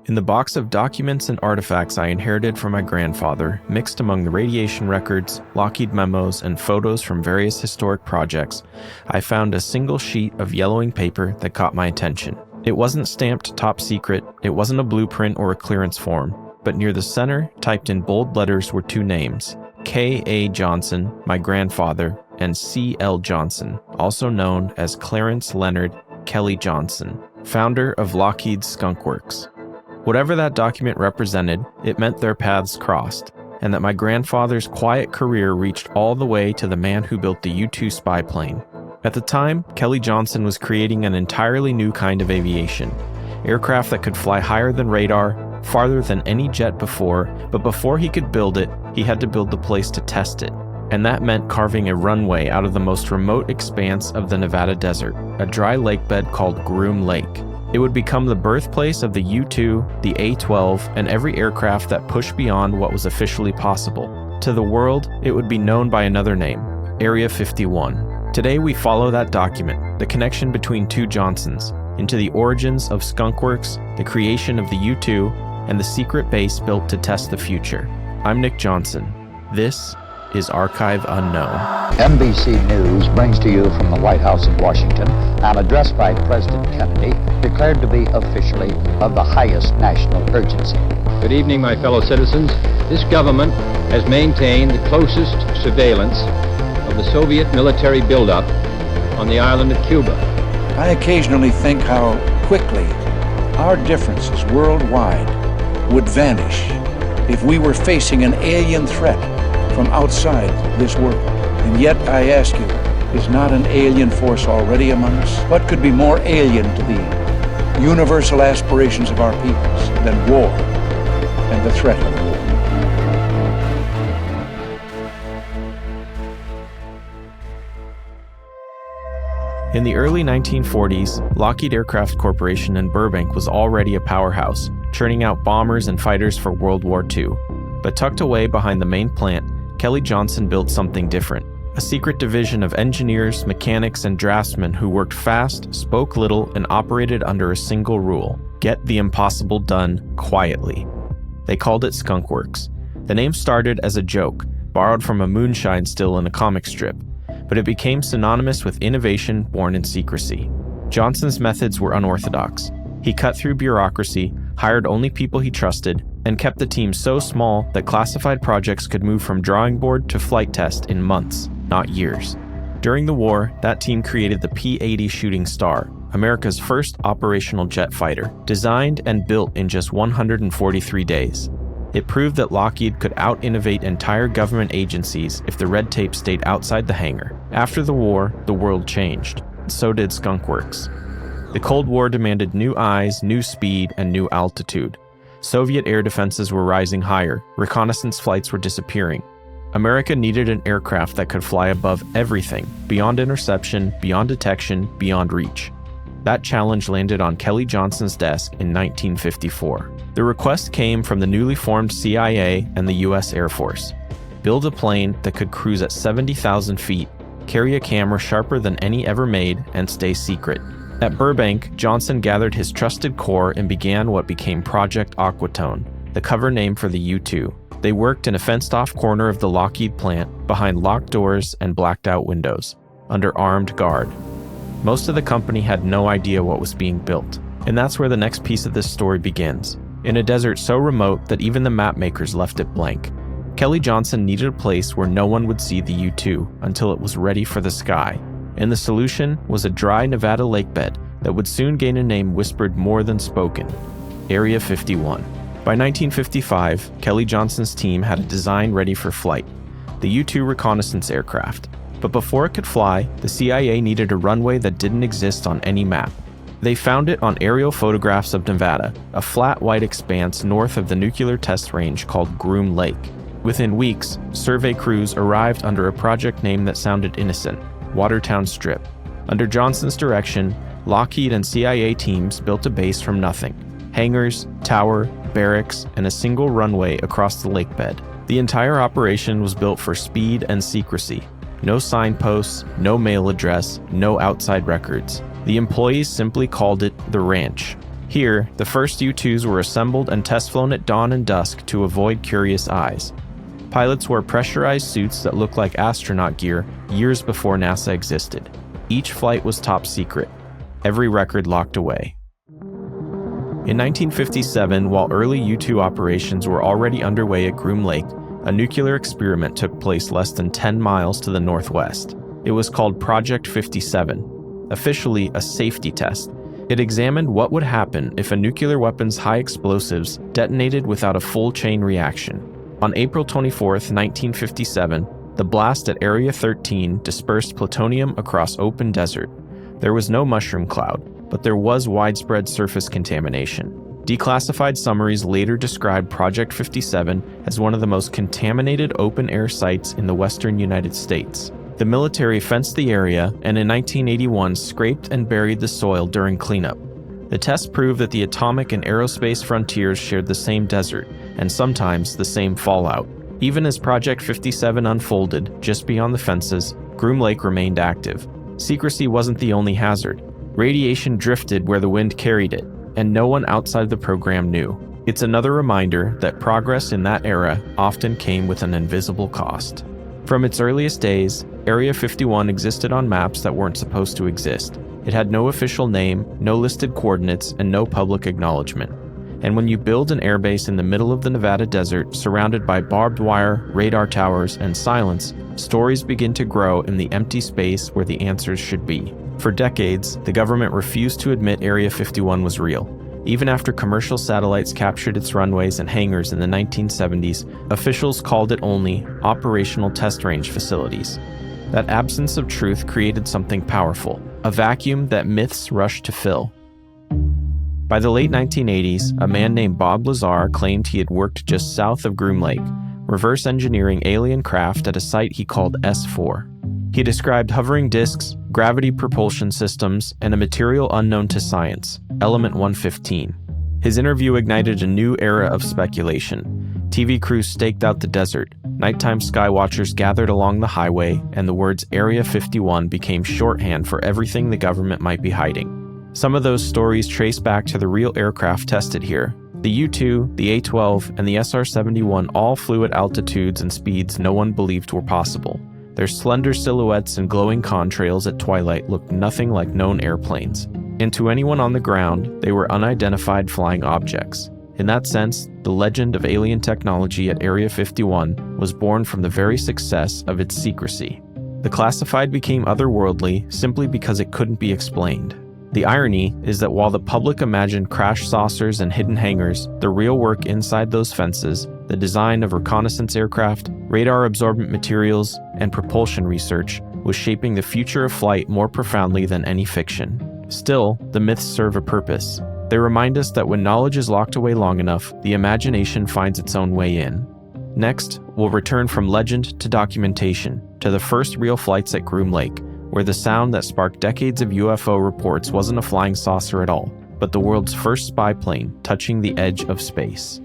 In the box of documents and artifacts I inherited from my grandfather, mixed among the radiation records, Lockheed memos, and photos from various historic projects, I found a single sheet of yellowing paper that caught my attention. It wasn't stamped top secret, it wasn't a blueprint or a clearance form, but near the center, typed in bold letters, were two names: K.A. Johnson, my grandfather, and C.L. Johnson, also known as Clarence Leonard Kelly Johnson, founder of Lockheed's Skunk Works. Whatever that document represented, it meant their paths crossed, and that my grandfather's quiet career reached all the way to the man who built the U-2 spy plane. At the time, Kelly Johnson was creating an entirely new kind of aviation, aircraft that could fly higher than radar, farther than any jet before, but before he could build it, he had to build the place to test it. And that meant carving a runway out of the most remote expanse of the Nevada desert, a dry lakebed called Groom Lake. It would become the birthplace of the U-2, the A-12, and every aircraft that pushed beyond what was officially possible. To the world, it would be known by another name, Area 51. Today we follow that document, the connection between two Johnsons, into the origins of Skunk Works, the creation of the U-2, and the secret base built to test the future. I'm Nick Johnson. This is Archive Unknown. NBC News brings to you from the White House in Washington an address by President Kennedy declared to be officially of the highest national urgency. Good evening, my fellow citizens. This government has maintained the closest surveillance of the Soviet military buildup on the island of Cuba. I occasionally think how quickly our differences worldwide would vanish if we were facing an alien threat from outside this world. And yet, I ask you, is not an alien force already among us? What could be more alien to the universal aspirations of our peoples than war and the threat of war? In the early 1940s, Lockheed Aircraft Corporation in Burbank was already a powerhouse, churning out bombers and fighters for World War II. But tucked away behind the main plant, Kelly Johnson built something different. A secret division of engineers, mechanics, and draftsmen who worked fast, spoke little, and operated under a single rule: get the impossible done quietly. They called it Skunk Works. The name started as a joke, borrowed from a moonshine still in a comic strip, but it became synonymous with innovation born in secrecy. Johnson's methods were unorthodox. He cut through bureaucracy, hired only people he trusted, and kept the team so small that classified projects could move from drawing board to flight test in months, not years. During the war, that team created the P-80 Shooting Star, America's first operational jet fighter, designed and built in just 143 days. It proved that Lockheed could out-innovate entire government agencies if the red tape stayed outside the hangar. After the war, the world changed. So did Skunk Works. The Cold War demanded new eyes, new speed, and new altitude. Soviet air defenses were rising higher, reconnaissance flights were disappearing. America needed an aircraft that could fly above everything, beyond interception, beyond detection, beyond reach. That challenge landed on Kelly Johnson's desk in 1954. The request came from the newly formed CIA and the US Air Force. Build a plane that could cruise at 70,000 feet, carry a camera sharper than any ever made, and stay secret. At Burbank, Johnson gathered his trusted core and began what became Project Aquatone, the cover name for the U-2. They worked in a fenced-off corner of the Lockheed plant, behind locked doors and blacked-out windows, under armed guard. Most of the company had no idea what was being built, and that's where the next piece of this story begins. In a desert so remote that even the map makers left it blank, Kelly Johnson needed a place where no one would see the U-2 until it was ready for the sky. And the solution was a dry Nevada lakebed that would soon gain a name whispered more than spoken: Area 51. By 1955, Kelly Johnson's team had a design ready for flight, the U-2 reconnaissance aircraft. But before it could fly, the CIA needed a runway that didn't exist on any map. They found it on aerial photographs of Nevada, a flat white expanse north of the nuclear test range called Groom Lake. Within weeks, survey crews arrived under a project name that sounded innocent: Watertown Strip. Under Johnson's direction, Lockheed and CIA teams built a base from nothing: hangars, tower, barracks, and a single runway across the lakebed. The entire operation was built for speed and secrecy. No signposts, no mail address, no outside records. The employees simply called it the ranch. Here, the first U-2s were assembled and test-flown at dawn and dusk to avoid curious eyes. Pilots wore pressurized suits that looked like astronaut gear years before NASA existed. Each flight was top secret, every record locked away. In 1957, while early U-2 operations were already underway at Groom Lake, a nuclear experiment took place less than 10 miles to the northwest. It was called Project 57, officially a safety test. It examined what would happen if a nuclear weapon's high explosives detonated without a full chain reaction. On April 24, 1957, the blast at Area 13 dispersed plutonium across open desert. There was no mushroom cloud, but there was widespread surface contamination. Declassified summaries later described Project 57 as one of the most contaminated open-air sites in the western United States. The military fenced the area and in 1981 scraped and buried the soil during cleanup. The test proved that the atomic and aerospace frontiers shared the same desert, and sometimes the same fallout. Even as Project 57 unfolded, just beyond the fences, Groom Lake remained active. Secrecy wasn't the only hazard. Radiation drifted where the wind carried it, and no one outside the program knew. It's another reminder that progress in that era often came with an invisible cost. From its earliest days, Area 51 existed on maps that weren't supposed to exist. It had no official name, no listed coordinates, and no public acknowledgement. And when you build an airbase in the middle of the Nevada desert, surrounded by barbed wire, radar towers, and silence, stories begin to grow in the empty space where the answers should be. For decades, the government refused to admit Area 51 was real. Even after commercial satellites captured its runways and hangars in the 1970s, officials called it only operational test range facilities. That absence of truth created something powerful, a vacuum that myths rushed to fill. By the late 1980s, a man named Bob Lazar claimed he had worked just south of Groom Lake, reverse engineering alien craft at a site he called S4. He described hovering disks, gravity propulsion systems, and a material unknown to science, Element 115. His interview ignited a new era of speculation. TV crews staked out the desert, nighttime skywatchers gathered along the highway, and the words Area 51 became shorthand for everything the government might be hiding. Some of those stories trace back to the real aircraft tested here. The U-2, the A-12, and the SR-71 all flew at altitudes and speeds no one believed were possible. Their slender silhouettes and glowing contrails at twilight looked nothing like known airplanes. And to anyone on the ground, they were unidentified flying objects. In that sense, the legend of alien technology at Area 51 was born from the very success of its secrecy. The classified became otherworldly simply because it couldn't be explained. The irony is that while the public imagined crash saucers and hidden hangars, the real work inside those fences, the design of reconnaissance aircraft, radar-absorbent materials, and propulsion research, was shaping the future of flight more profoundly than any fiction. Still, the myths serve a purpose. They remind us that when knowledge is locked away long enough, the imagination finds its own way in. Next, we'll return from legend to documentation, to the first real flights at Groom Lake, where the sound that sparked decades of UFO reports wasn't a flying saucer at all, but the world's first spy plane touching the edge of space.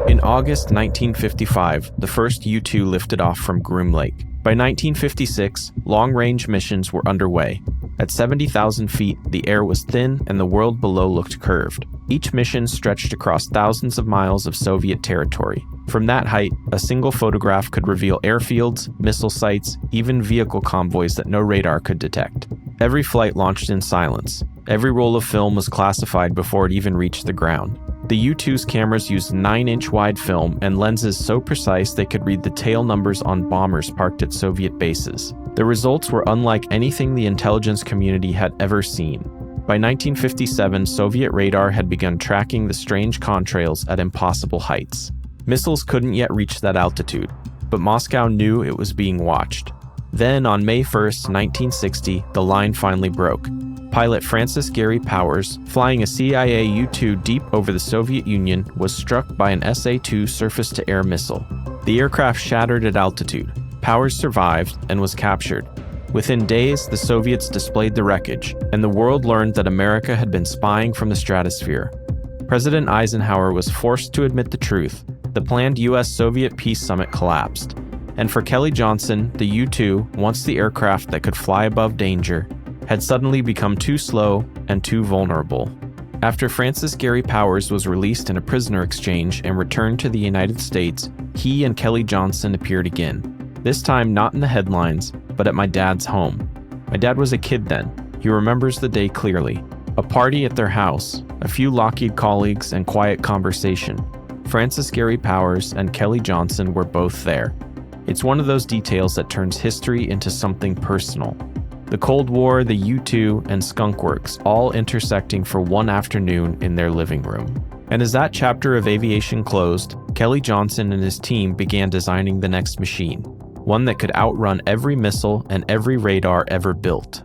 In August 1955, the first U-2 lifted off from Groom Lake. By 1956, long-range missions were underway. At 70,000 feet, the air was thin and the world below looked curved. Each mission stretched across thousands of miles of Soviet territory. From that height, a single photograph could reveal airfields, missile sites, even vehicle convoys that no radar could detect. Every flight launched in silence. Every roll of film was classified before it even reached the ground. The U-2's cameras used 9-inch wide film and lenses so precise they could read the tail numbers on bombers parked at Soviet bases. The results were unlike anything the intelligence community had ever seen. By 1957, Soviet radar had begun tracking the strange contrails at impossible heights. Missiles couldn't yet reach that altitude, but Moscow knew it was being watched. Then, on May 1st, 1960, the line finally broke. Pilot Francis Gary Powers, flying a CIA U-2 deep over the Soviet Union, was struck by an SA-2 surface-to-air missile. The aircraft shattered at altitude. Powers survived and was captured. Within days, the Soviets displayed the wreckage, and the world learned that America had been spying from the stratosphere. President Eisenhower was forced to admit the truth. The planned US-Soviet peace summit collapsed. And for Kelly Johnson, the U-2, once the aircraft that could fly above danger, had suddenly become too slow and too vulnerable. After Francis Gary Powers was released in a prisoner exchange and returned to the United States, he and Kelly Johnson appeared again. This time not in the headlines, but at my dad's home. My dad was a kid then. He remembers the day clearly. A party at their house, a few Lockheed colleagues, and quiet conversation. Francis Gary Powers and Kelly Johnson were both there. It's one of those details that turns history into something personal. The Cold War, the U-2, and Skunk Works all intersecting for one afternoon in their living room. And as that chapter of aviation closed, Kelly Johnson and his team began designing the next machine, one that could outrun every missile and every radar ever built.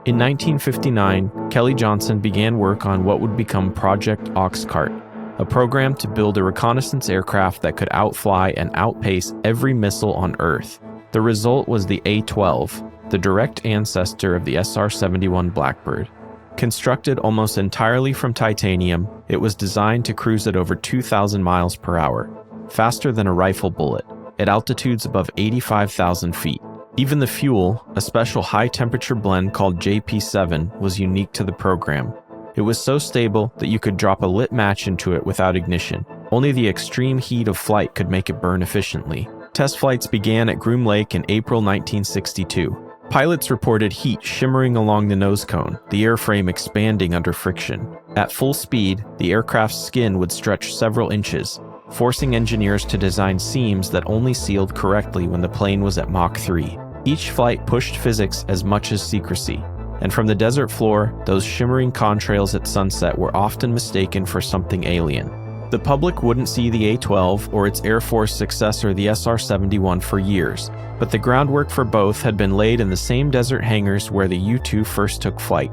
In 1959, Kelly Johnson began work on what would become Project Oxcart, a program to build a reconnaissance aircraft that could outfly and outpace every missile on Earth. The result was the A-12, the direct ancestor of the SR-71 Blackbird. Constructed almost entirely from titanium, it was designed to cruise at over 2,000 miles per hour, faster than a rifle bullet, at altitudes above 85,000 feet. Even the fuel, a special high-temperature blend called JP7, was unique to the program. It was so stable that you could drop a lit match into it without ignition. Only the extreme heat of flight could make it burn efficiently. Test flights began at Groom Lake in April 1962. Pilots reported heat shimmering along the nose cone, the airframe expanding under friction. At full speed, the aircraft's skin would stretch several inches, forcing engineers to design seams that only sealed correctly when the plane was at Mach 3. Each flight pushed physics as much as secrecy, and from the desert floor, those shimmering contrails at sunset were often mistaken for something alien. The public wouldn't see the A-12 or its Air Force successor, the SR-71, for years, but the groundwork for both had been laid in the same desert hangars where the U-2 first took flight.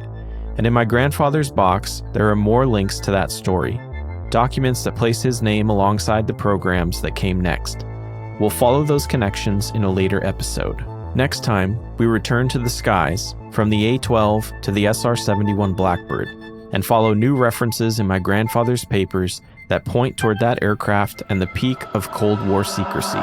And in my grandfather's box, there are more links to that story, documents that place his name alongside the programs that came next. We'll follow those connections in a later episode. Next time, we return to the skies, from the A-12 to the SR-71 Blackbird, and follow new references in my grandfather's papers that point toward that aircraft and the peak of Cold War secrecy.